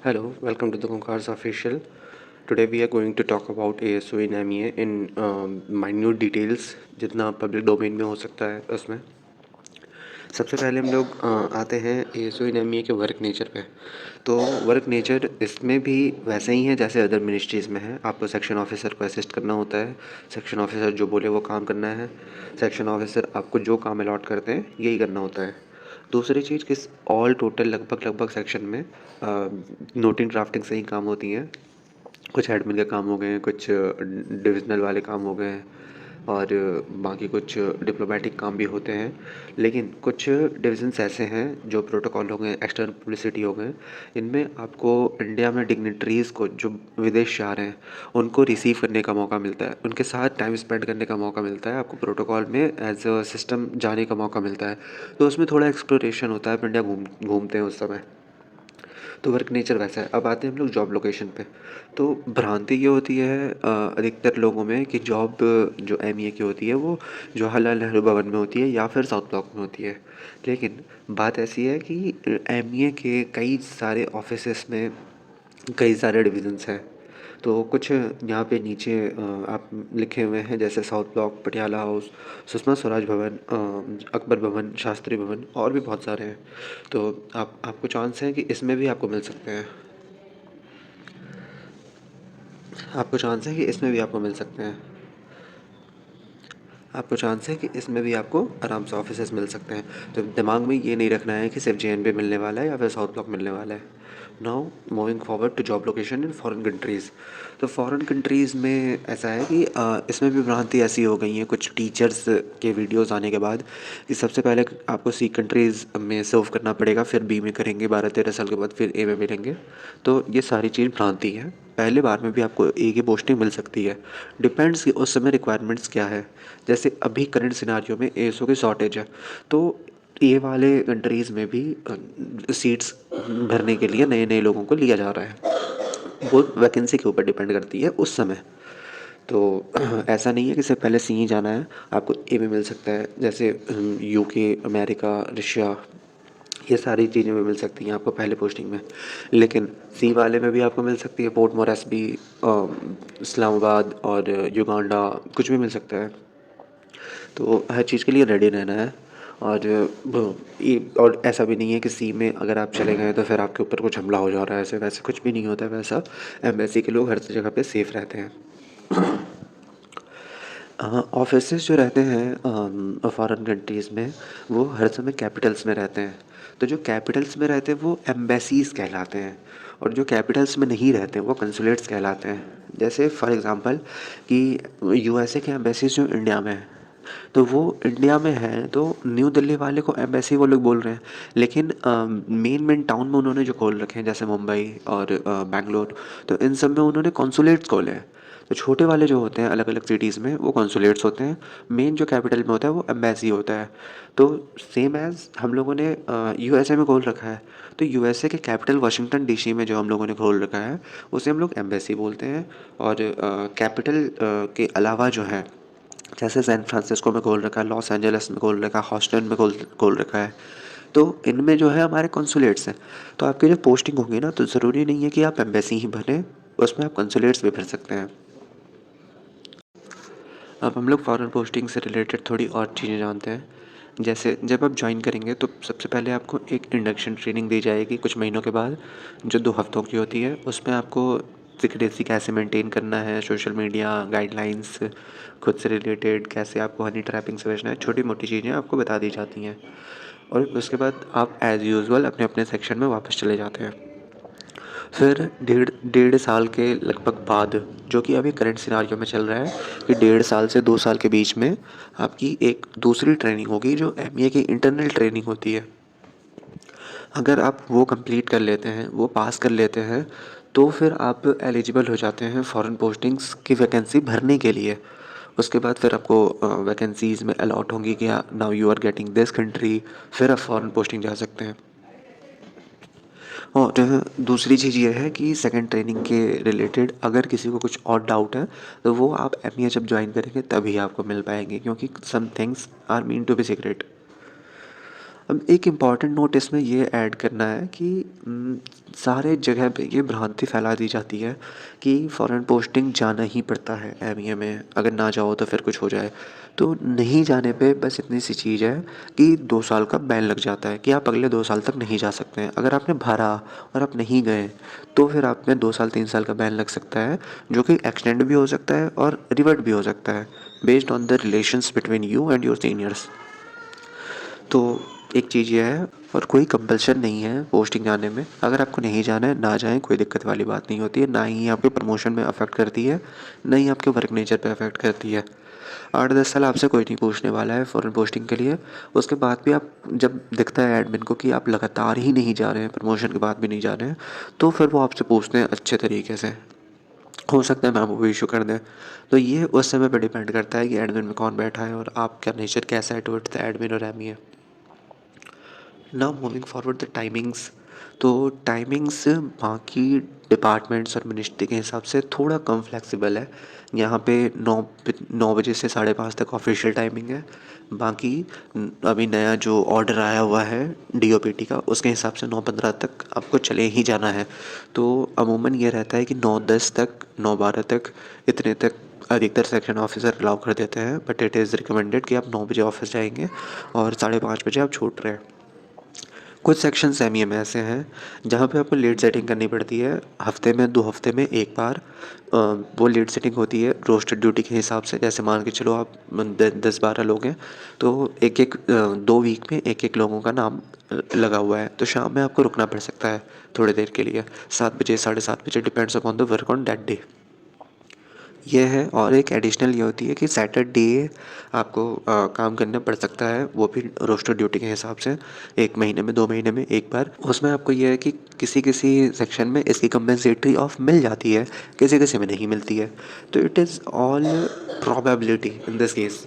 Hello, welcome to the Concars Official. Today we are going to talk about ASO in MEA in minute details जितना public domain में हो सकता है उसमें। सबसे पहले हम लोग आते हैं ASO इन MEA के वर्क नेचर पे। तो वर्क नेचर इसमें भी वैसे ही है जैसे अदर मिनिस्ट्रीज़ में है। आपको सेक्शन ऑफिसर को असिस्ट करना होता है। सेक्शन ऑफिसर जो बोले वो काम करना है। सेक्शन ऑफिसर आपको जो काम अलॉट करते हैं यही करना होता है। दूसरी चीज़ किस ऑल टोटल लगभग सेक्शन में नोटिंग ड्राफ्टिंग से ही काम होती हैं। कुछ एडमिन के काम हो गए हैं, कुछ डिविजनल वाले काम हो गए हैं और बाकी कुछ डिप्लोमेटिक काम भी होते हैं। लेकिन कुछ डिविजन्स ऐसे हैं जो प्रोटोकॉल हो गए, एक्सटर्नल पब्लिसिटी हो गए, इनमें आपको इंडिया में डिग्निटरीज़ को जो विदेश जा रहे हैं उनको रिसीव करने का मौका मिलता है, उनके साथ टाइम स्पेंड करने का मौका मिलता है, आपको प्रोटोकॉल में एज अ सिस्टम जाने का मौका मिलता है। तो उसमें थोड़ा एक्सप्लोरेशन होता है, आप इंडिया घूमते हैं उस समय। तो वर्क नेचर वैसा है। अब आते हैं हम लोग जॉब लोकेशन पे। तो भ्रांति ये होती है अधिकतर लोगों में कि जॉब जो MEA की होती है वो जवाहरलाल नेहरू भवन में होती है या फिर साउथ ब्लॉक में होती है। लेकिन बात ऐसी है कि MEA के कई सारे ऑफिसेस में कई सारे डिविजन्स हैं। तो कुछ यहाँ पे नीचे आप लिखे हुए हैं जैसे south block, Patiala house, Sushma Swaraj भवन, अकबर भवन, शास्त्री भवन और भी बहुत सारे हैं। तो आपको चांस है कि इसमें भी आपको मिल सकते हैं। आपको चांस है कि इसमें भी आपको मिल सकते हैं। आपको चांस है कि इसमें भी आपको आराम से ऑफिसेस मिल सकते हैं। तो दिमाग में ये नहीं रखना है कि सिर्फ JNB मिलने वाला है या फिर साउथ ब्लॉक मिलने वाला है। Now moving forward to job location in foreign countries. तो फॉरेन कंट्रीज़ में ऐसा है कि इसमें भी भ्रांति ऐसी हो गई है कुछ टीचर्स के वीडियोस आने के बाद कि सबसे पहले आपको C कंट्रीज़ में सर्व करना पड़ेगा, फिर B में करेंगे, 12-13 साल के बाद फिर A में मिलेंगे। तो ये सारी चीज़ भ्रांति है। पहले बार में भी आपको A की पोस्टिंग मिल सकती है। डिपेंड्स कि उस समय रिक्वायरमेंट्स क्या है। जैसे अभी करंट सिनारियो में ASO की शॉर्टेज है, तो ये वाले कंट्रीज़ में भी सीट्स भरने के लिए नए नए लोगों को लिया जा रहा है। वो वैकेंसी के ऊपर डिपेंड करती है उस समय। तो ऐसा नहीं है कि सिर्फ पहले सी ही जाना है, आपको ए में मिल सकता है। जैसे UK, अमेरिका, रशिया, ये सारी चीज़ें भी मिल सकती हैं आपको पहले पोस्टिंग में। लेकिन सी वाले में भी आपको मिल सकती है, पोर्ट मोरेस्बी, इस्लामाबाद और युगांडा, कुछ भी मिल सकता है। तो हर चीज़ के लिए रेडी रहना है। और और ऐसा भी नहीं है कि सी में अगर आप चले गए तो फिर आपके ऊपर कुछ हमला हो जा रहा है, ऐसे वैसे कुछ भी नहीं होता है वैसा। एम्बेसी के लोग हर जगह पे सेफ रहते हैं। ऑफिसेस जो रहते हैं फॉरेन कंट्रीज़ में वो हर समय कैपिटल्स में रहते हैं। तो जो कैपिटल्स में रहते हैं वो एम्बेसीज कहलाते हैं, और जो कैपिटल्स में नहीं रहते वो कंसुलेट्स कहलाते हैं। जैसे फॉर एग्ज़ाम्पल कि USA के एम्बेसीज जो इंडिया में है, तो वो इंडिया में है तो न्यू दिल्ली वाले को एम्बेसी वो लोग बोल रहे हैं। लेकिन मेन मेन टाउन में उन्होंने जो खोल रखे हैं जैसे मुंबई और बैंगलोर, तो इन सब में उन्होंने कॉन्सुलेट्स खोले हैं। तो छोटे वाले जो होते हैं अलग अलग सिटीज़ में वो कॉन्सुलेट्स होते हैं, मेन जो कैपिटल में होता है वो एम्बेसी होता है। तो सेम एज़ हम लोगों ने USA में खोल रखा है, तो USA के कैपिटल वाशिंगटन DC में जो हम लोगों ने खोल रखा है उसे हम लोग एम्बेसी बोलते हैं। और कैपिटल के अलावा जो है जैसे सैन फ्रांसिस्को में खोल रखा है, लॉस एंजल्स में खोल रखा है, हॉस्टन में खोल रखा है, तो इनमें जो है हमारे कॉन्सुलेट्स हैं। तो आपकी जो पोस्टिंग होगी ना, तो ज़रूरी नहीं है कि आप एम्बेसी ही भरें, उसमें आप कंसुलेट्स भी भर सकते हैं। अब हम लोग फॉरेन पोस्टिंग से रिलेटेड थोड़ी और चीज़ें जानते हैं। जैसे जब आप ज्वाइन करेंगे तो सबसे पहले आपको एक इंडक्शन ट्रेनिंग दी जाएगी कुछ महीनों के बाद, जो 2 हफ्तों की होती है। उसमें आपको सिक्रेसी कैसे मेंटेन करना है, सोशल मीडिया गाइडलाइंस, खुद से रिलेटेड कैसे आपको हनी ट्रैपिंग से बचना है, छोटी मोटी चीज़ें आपको बता दी जाती हैं। और उसके बाद आप एज़ यूजुअल अपने अपने सेक्शन में वापस चले जाते हैं। फिर डेढ़ डेढ़ साल के लगभग बाद, जो कि अभी करंट सिनारियो में चल रहा है कि 1.5 साल से 2 साल के बीच में आपकी एक दूसरी ट्रेनिंग होगी जो MEA की इंटरनल ट्रेनिंग होती है। अगर आप वो कंप्लीट कर लेते हैं, वो पास कर लेते हैं, तो फिर आप एलिजिबल हो जाते हैं फॉरेन पोस्टिंग्स की वैकेंसी भरने के लिए। उसके बाद फिर आपको वैकेंसीज़ में अलॉट होंगी कि now you are getting this country, फिर आप फॉरेन पोस्टिंग जा सकते हैं। और दूसरी चीज़ ये है कि सेकंड ट्रेनिंग के रिलेटेड अगर किसी को कुछ और डाउट है तो वो आप MEA जब ज्वाइन करेंगे तभी आपको मिल पाएंगे, क्योंकि some things are mean to be secret. अब एक इम्पॉर्टेंट नोट इसमें ये ऐड करना है कि सारे जगह पे ये भ्रांति फैला दी जाती है कि फ़ॉरेन पोस्टिंग जाना ही पड़ता है एमईए में, अगर ना जाओ तो फिर कुछ हो जाए। तो नहीं जाने पे बस इतनी सी चीज़ है कि 2 साल का बैन लग जाता है कि आप अगले 2 साल तक नहीं जा सकते हैं। अगर आपने भरा और आप नहीं गए तो फिर आप में 2 साल 3 साल का बैन लग सकता है, जो कि एक्सटेंड भी हो सकता है और रिवर्ट भी हो सकता है based on the relations between you and your seniors. तो एक चीज़ ये है, और कोई कंपल्शन नहीं है पोस्टिंग जाने में। अगर आपको नहीं जाना है ना जाएं, कोई दिक्कत वाली बात नहीं होती है, ना ही आपके प्रमोशन में अफेक्ट करती है, ना ही आपके वर्क नेचर पे अफेक्ट करती है। 8-10 साल आपसे कोई नहीं पूछने वाला है फ़ॉरेन पोस्टिंग के लिए। उसके बाद भी आप जब दिखता है एडमिन को कि आप लगातार ही नहीं जा रहे हैं, प्रमोशन के बाद भी नहीं जा रहे हैं, तो फिर वो आपसे पूछते हैं अच्छे तरीके से। हो सकता है मैम वो इशू कर दें। तो ये उस समय पे डिपेंड करता है कि एडमिन में कौन बैठा है और आपका नेचर कैसा है टुवर्ड्स द एडमिन और MEA. Now moving forward the timings. तो टाइमिंग्स बाकी डिपार्टमेंट्स और मिनिस्ट्री के हिसाब से थोड़ा कम फ्लेक्सिबल है। यहाँ पे 9 बजे से 5:30 तक ऑफिशियल टाइमिंग है। बाकी अभी नया जो ऑर्डर आया हुआ है डीओपीटी का, उसके हिसाब से 9:15 तक आपको चले ही जाना है। तो अमूमन ये रहता है कि 9:10 तक 9:12 तक इतने तक अधिकतर सेक्शन ऑफिसर अलाउ कर देते हैं, बट इट इज़ रिकमेंडेड कि आप 9 बजे ऑफिस जाएंगे और 5:30 बजे आप छूट रहे हैं। कुछ सेक्शंस एमईए में ऐसे हैं जहाँ पे आपको लीड सेटिंग करनी पड़ती है, हफ्ते में 2 हफ्ते में एक बार। वो लीड सेटिंग होती है रोस्टेड ड्यूटी के हिसाब से। जैसे मान के चलो आप 10-12 लोग हैं, तो एक एक 2 वीक में एक एक लोगों का नाम लगा हुआ है, तो शाम में आपको रुकना पड़ सकता है थोड़ी देर के लिए, 7 बजे 7:30 बजे, depends upon the work on that day. ये है। और एक एडिशनल ये होती है कि सैटरडे आपको काम करना पड़ सकता है, वो भी रोस्टर ड्यूटी के हिसाब से, 1 महीने में 2 महीने में एक बार। उसमें आपको ये है कि किसी किसी सेक्शन में इसकी कंपनसेटरी ऑफ मिल जाती है, किसी किसी में नहीं मिलती है। तो it is all probability in this case.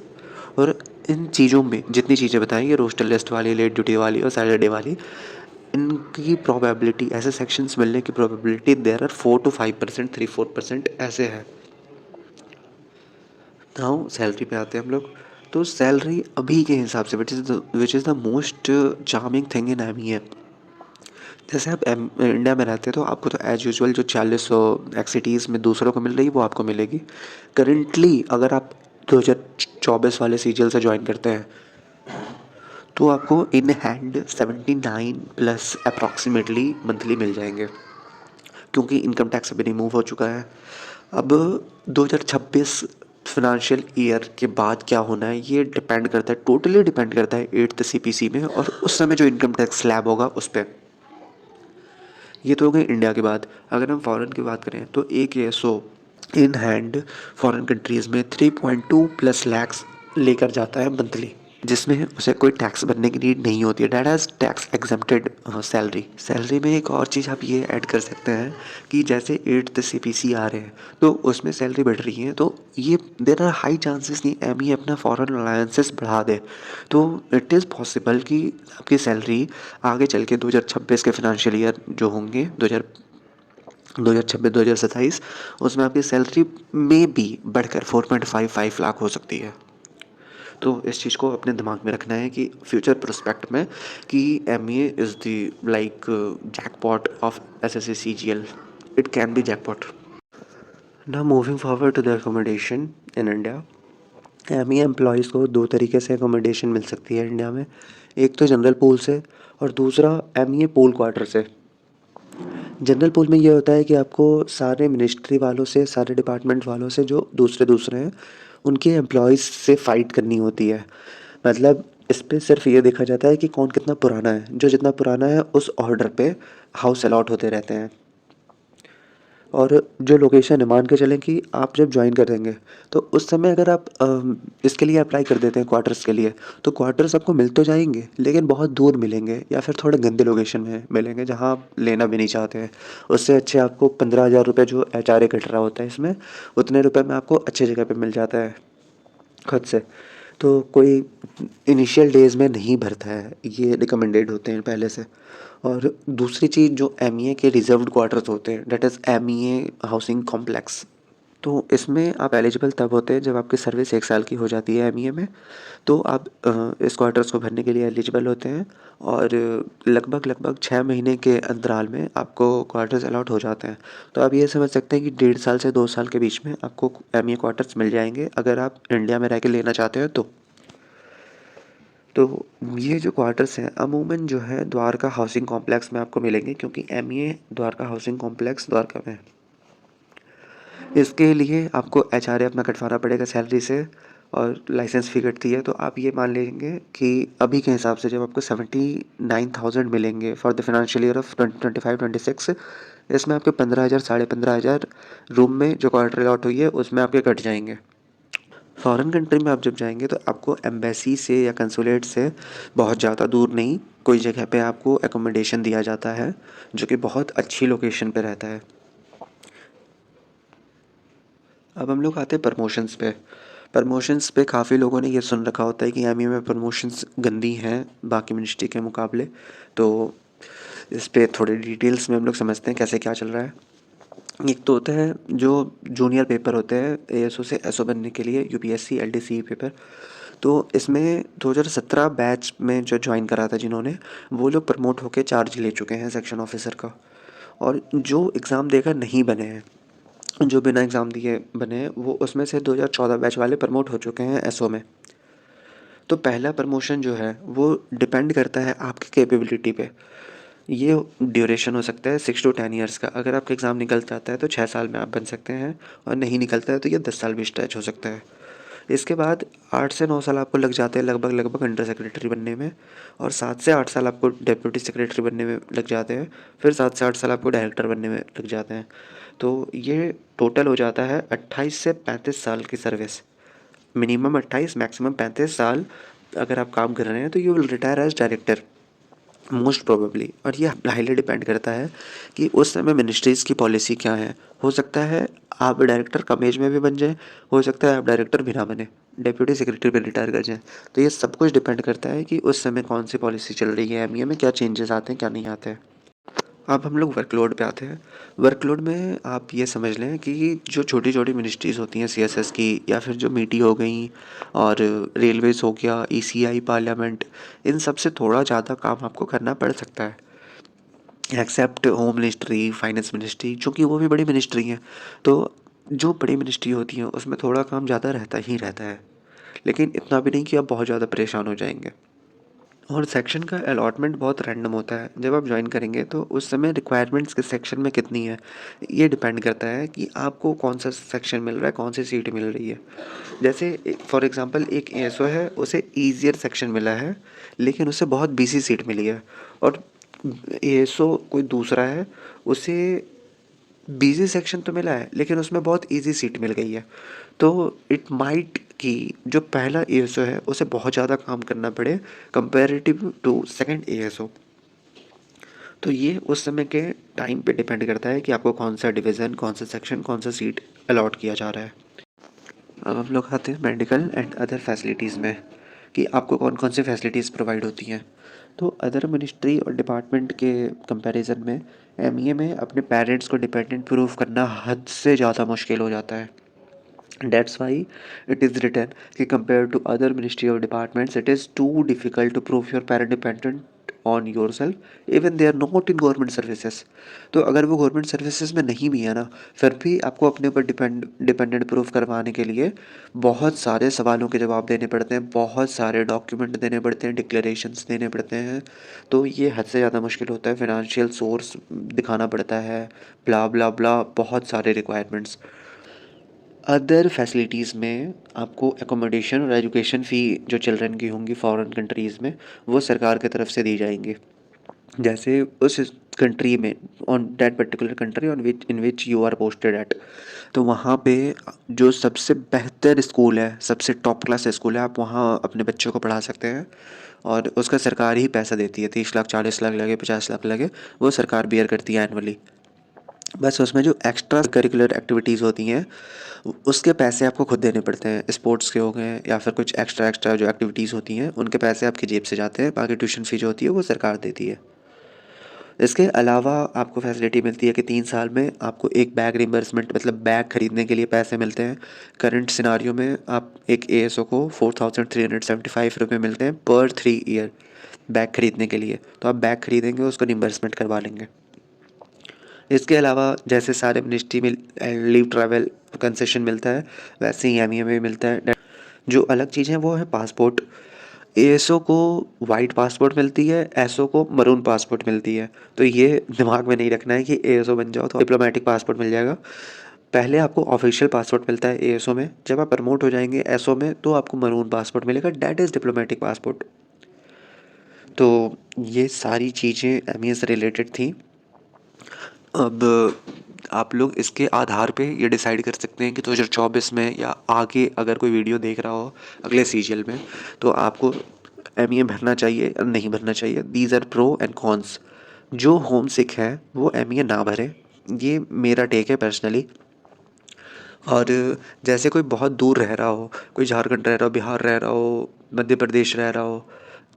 और इन चीज़ों में जितनी चीज़ें बताई, ये रोस्टर लिस्ट वाली, लेट ड्यूटी वाली और सैटरडे वाली, इनकी प्रोबेबिलिटी, ऐसे सेक्शंस मिलने की प्रोबेबिलिटी देयर आर 4 to 5%, 3-4% ऐसे है। नाउ सैलरी पे आते हैं हम लोग। तो सैलरी अभी के हिसाब से which is the most charming thing in MEA. जैसे आप इंडिया में रहते हैं तो आपको तो एज यूजुअल जो 40 एक्सिटीज़ में दूसरों को मिल रही है वो आपको मिलेगी। करेंटली अगर आप 2024 वाले सीजीएल से ज्वाइन करते हैं तो आपको in hand 79 plus approximately monthly मिल जाएंगे, क्योंकि इनकम टैक्स अभी रिमूव हो चुका है। अब 2026 फाइनेंशियल ईयर के बाद क्या होना है ये डिपेंड करता है, टोटली डिपेंड करता है 8th सीपीसी में और उस समय जो इनकम टैक्स स्लैब होगा उस पर। ये तो हो गई इंडिया की बात। अगर हम फॉरेन की बात करें तो एक ASO in hand foreign countries में 3.2 प्लस लैक्स लेकर जाता है मंथली, जिसमें उसे कोई टैक्स भरने की नीड नहीं होती है। That has tax exempted salary. Salary में एक और चीज़ आप ये ऐड कर सकते हैं कि जैसे 8th सीपीसी आ रहे हैं तो उसमें सैलरी बढ़ रही है, तो ये देर आर हाई चांसेस कि एमई अपना फॉरेन अलायंसेस बढ़ा दे। तो इट इज़ पॉसिबल कि आपकी सैलरी आगे चल के 2026 के फाइनेंशियल ईयर जो होंगे 2026-2027, उसमें आपकी सैलरी में भी बढ़कर 4.55 लाख हो सकती है। तो इस चीज़ को अपने दिमाग में रखना है कि फ्यूचर प्रोस्पेक्ट में कि MEA is the like jackpot of SSC CGL. It can be jackpot. Now moving forward to the accommodation in India. MEA employees को 2 तरीके से अकोमोडेशन मिल सकती है इंडिया में। एक तो जनरल पूल से और दूसरा एमईए पूल क्वार्टर से। जनरल पूल में ये होता है कि आपको सारे मिनिस्ट्री वालों से, सारे डिपार्टमेंट वालों से जो दूसरे दूसरे हैं, उनके एम्प्लॉयज़ से फ़ाइट करनी होती है। मतलब इस पे सिर्फ ये देखा जाता है कि कौन कितना पुराना है, जो जितना पुराना है उस ऑर्डर पे हाउस अलॉट होते रहते हैं। और जो लोकेशन है, मान के चलें कि आप जब ज्वाइन कर देंगे तो उस समय अगर आप इसके लिए अप्लाई कर देते हैं क्वार्टर्स के लिए, तो क्वार्टर्स आपको मिल तो जाएंगे लेकिन बहुत दूर मिलेंगे या फिर थोड़े गंदे लोकेशन में मिलेंगे जहाँ आप लेना भी नहीं चाहते हैं। उससे अच्छे आपको 15,000 रुपये जो एचआरए कट रहा होता है इसमें, उतने रुपये में आपको अच्छे जगह पे मिल जाता है खुद से। तो कोई इनिशियल डेज़ में नहीं भरता है, ये रिकमेंडेड होते हैं पहले से। और दूसरी चीज़ जो एमईए के रिजर्व्ड क्वार्टर्स होते हैं, that is MEA housing complex. तो इसमें आप एलिजिबल तब होते हैं जब आपकी सर्विस 1 साल की हो जाती है एमईए में, तो आप इस क्वार्टर्स को भरने के लिए एलिजिबल होते हैं और लगभग 6 महीने के अंतराल में आपको क्वार्टर्स अलॉट हो जाते हैं। तो आप ये समझ सकते हैं कि 1.5 साल से 2 साल के बीच में आपको एमईए क्वार्टर्स मिल जाएंगे अगर आप इंडिया में रह के लेना चाहते हो तो ये जो क्वार्टर्स हैं अमूमन जो है द्वारका हाउसिंग कॉम्प्लेक्स में आपको मिलेंगे, क्योंकि MEA Dwarka housing complex Dwarka में है। इसके लिए आपको एचआरए अपना कटवाना पड़ेगा सैलरी से और लाइसेंस फ़ी कटती है। तो आप ये मान लेंगे कि अभी के हिसाब से जब आपको 79,000 मिलेंगे for the financial year of 2025-26, इसमें आपके 15,000 साढ़े 15,000 रूम में जो क्वार्टर अलॉट हुई है उसमें आपके कट जाएंगे। फॉरेन कंट्री में आप जब जाएंगे तो आपको एम्बेसी से या कंसुलेट से बहुत ज़्यादा दूर नहीं कोई जगह पे आपको एकोमोडेशन दिया जाता है, जो कि बहुत अच्छी लोकेशन पे रहता है। अब हम लोग आते हैं प्रमोशंस पे काफ़ी लोगों ने ये सुन रखा होता है कि एमईए में प्रमोशंस गंदी हैं बाकी मिनिस्ट्री के मुकाबले। तो इस पे थोड़े डिटेल्स में हम लोग समझते हैं कैसे क्या चल रहा है। एक तो होता है जो जूनियर पेपर होते हैं एएसओ से एसओ बनने के लिए, यूपीएससी एलडीसी पेपर। तो इसमें 2017 बैच में जो ज्वाइन करा था जिन्होंने, वो लोग प्रमोट होकर चार्ज ले चुके हैं सेक्शन ऑफिसर का। और जो एग्ज़ाम देकर नहीं बने हैं, जो बिना एग्ज़ाम दिए बने हैं, वो उसमें से 2014 बैच वाले प्रमोट हो चुके हैं एसओ में। तो पहला प्रमोशन जो है वो डिपेंड करता है आपकी कैपेबिलिटी पे। ये ड्यूरेशन हो सकता है 6 to 10 ईयर्स का। अगर आपका एग्ज़ाम निकल जाता है तो 6 साल में आप बन सकते हैं, और नहीं निकलता है तो ये 10 साल भी स्ट्रेच हो सकता है। इसके बाद 8 से 9 साल आपको लग जाते हैं लगभग अंडर सेक्रेटरी बनने में, और 7 से 8 साल आपको डेप्यूटी सेक्रेटरी बनने में लग जाते हैं, फिर 7 से 8 साल आपको डायरेक्टर बनने में लग जाते हैं। तो ये टोटल हो जाता है 28 से 35 साल की सर्विस। मिनिमम 28, मैक्सिमम 35 साल अगर आप काम कर रहे हैं तो you will retire as director most probably. और ये हाईली डिपेंड करता है कि उस समय मिनिस्ट्रीज़ की पॉलिसी क्या है। हो सकता है आप डायरेक्टर कम एज में भी बन जाए, हो सकता है आप डायरेक्टर भी ना बने, डेप्यूटी सेक्रेटरी पे रिटायर कर जाएँ। तो ये सब कुछ डिपेंड करता है कि उस समय कौन सी पॉलिसी चल रही है एमईए में, क्या चेंजेस आते हैं क्या नहीं आते हैं। अब हम लोग वर्कलोड पे आते हैं। वर्कलोड में आप ये समझ लें कि जो छोटी छोटी मिनिस्ट्रीज़ होती हैं सीएसएस की, या फिर जो मीटी हो गई और रेलवेज़ हो गया, ईसीआई, पार्लियामेंट, इन सब से थोड़ा ज़्यादा काम आपको करना पड़ सकता है, except home ministry, finance ministry, चूँकि वो भी बड़ी मिनिस्ट्री हैं। तो जो बड़ी मिनिस्ट्री होती हैं उसमें थोड़ा काम ज़्यादा रहता ही रहता है, लेकिन इतना भी नहीं कि आप बहुत ज़्यादा परेशान हो जाएंगे। और सेक्शन का अलॉटमेंट बहुत रैंडम होता है। जब आप ज्वाइन करेंगे तो उस समय रिक्वायरमेंट्स किस सेक्शन में कितनी है, ये डिपेंड करता है कि आपको कौन सा सेक्शन मिल रहा है, कौन सी सीट मिल रही है। जैसे फॉर एग्जांपल एक एएसओ है, उसे ईजियर सेक्शन मिला है लेकिन उसे बहुत बीसी सीट मिली है, और एएसओ कोई दूसरा है, उसे बीसी सेक्शन तो मिला है लेकिन उसमें बहुत इजी सीट मिल गई है। तो इट माइट कि जो पहला एएसओ है उसे बहुत ज़्यादा काम करना पड़े कंपैरेटिव टू सेकंड एएसओ। तो ये उस समय के टाइम पे डिपेंड करता है कि आपको कौन सा डिवीज़न, कौन सा सेक्शन, कौन सा सीट अलॉट किया जा रहा है। अब हम लोग आते हैं मेडिकल एंड अदर फैसिलिटीज़ में, कि आपको कौन कौन सी फैसिलिटीज़ प्रोवाइड होती हैं। तो अदर मिनिस्ट्री और डिपार्टमेंट के कंपैरिजन में एमईए में अपने पेरेंट्स को डिपेंडेंट प्रूव करना हद से ज़्यादा मुश्किल हो जाता है। That's why it is written कि compared to other ministry or departments, it is too difficult to prove your parent dependent on yourself, even they are not in government services। तो अगर वो गवर्नमेंट सर्विसेज में नहीं भी है ना, फिर भी आपको अपने ऊपर डिपेंडेंट प्रूफ करवाने के लिए बहुत सारे सवालों के जवाब देने पड़ते हैं, बहुत सारे डॉक्यूमेंट देने पड़ते हैं, डिक्लेरेशंस देने पड़ते हैं। तो ये हद से ज़्यादा मुश्किल होता है, फिनंशियल सोर्स दिखाना पड़ता है, ब्ला ब्ला ब्ला, बहुत सारे रिक्वायरमेंट्स। अदर फैसिलिटीज़ में आपको एकोमोडेशन और एजुकेशन फ़ी जो चिल्ड्रन की होंगी फॉरेन कंट्रीज़ में, वो सरकार की तरफ से दी जाएंगी। जैसे उस कंट्री में, on that particular country on which in which you are posted at, तो वहाँ पे जो सबसे बेहतर स्कूल है, सबसे टॉप क्लास स्कूल है, आप वहाँ अपने बच्चों को पढ़ा सकते हैं, और उसका सरकार ही पैसा देती है। 30 लाख, 40 लाख लगे, 50 लाख लगे, वो सरकार बियर करती है एनुअली। बस उसमें जो एक्स्ट्रा करिकुलर एक्टिविटीज़ होती हैं उसके पैसे आपको खुद देने पड़ते हैं। स्पोर्ट्स के हो गए या फिर कुछ एक्स्ट्रा एक्स्ट्रा जो एक्टिविटीज़ होती हैं उनके पैसे आपकी जेब से जाते हैं, बाकी ट्यूशन फ़ी जो होती है वो सरकार देती है। इसके अलावा आपको फैसिलिटी मिलती है कि 3 साल में आपको एक बैग रिम्बर्समेंट मतलब बैग खरीदने के लिए पैसे मिलते हैं। करंट सिनारियो में आप एक एएसओ को 4,375 रुपये मिलते हैं पर 3 ईयर बैग खरीदने के लिए। तो आप बैग खरीदेंगे उसको रिम्बर्समेंट करवा लेंगे। इसके अलावा जैसे सारे मिनिस्ट्री में लीव ट्रैवल कंसेशन मिलता है, वैसे ही एमईए में भी मिलता है। जो अलग चीज़ है वो है पासपोर्ट। एएसओ को वाइट पासपोर्ट मिलती है, एसओ को मरून पासपोर्ट मिलती है। तो ये दिमाग में नहीं रखना है कि एएसओ बन जाओ तो डिप्लोमेटिक पासपोर्ट मिल जाएगा। पहले आपको ऑफिशियल पासपोर्ट मिलता है एएसओ में, जब आप प्रमोट हो जाएंगे एसओ में तो आपको मरून पासपोर्ट मिलेगा, डैट इज़ डिप्लोमेटिक पासपोर्ट। तो ये सारी चीज़ें एमईए से रिलेटेड थी। अब आप लोग इसके आधार पे ये डिसाइड कर सकते हैं कि 2024 में या आगे अगर कोई वीडियो देख रहा हो अगले सीरियल में, तो आपको एमईए भरना चाहिए या नहीं भरना चाहिए। These are pro and cons. जो होम सिक है वो एमईए ना भरे, ये मेरा टेक है पर्सनली। और जैसे कोई बहुत दूर रह रहा हो, कोई झारखंड रह रहा हो, बिहार रह रहा हो, मध्य प्रदेश रह रहा हो,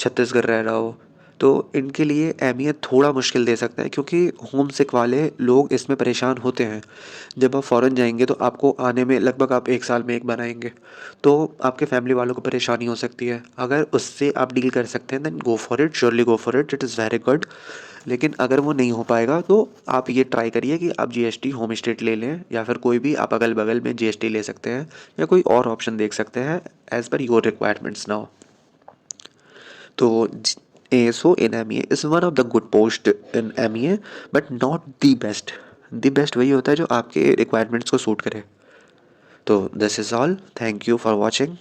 छत्तीसगढ़ रह रहा हो, तो इनके लिए एमईए थोड़ा मुश्किल दे सकता है, क्योंकि होम सिक वाले लोग इसमें परेशान होते हैं। जब आप फ़ॉरेन जाएंगे तो आपको आने में लगभग आप 1 साल में एक बार आएंगे, तो आपके फैमिली वालों को परेशानी हो सकती है। अगर उससे आप डील कर सकते हैं then go for it, surely go for it, it is very good. लेकिन अगर वो नहीं हो पाएगा तो आप ये ट्राई करिए कि आप जीएसटी होम स्टेट ले लें, या फिर कोई भी आप अगल बगल में जीएसटी ले सकते हैं, या कोई और ऑप्शन देख सकते हैं as per your requirements now. तो ASO in MEA is one of the good post in MEA, but not the best. The best वही होता है जो आपके रिक्वायरमेंट्स को सूट करे। तो this is all, thank you for watching.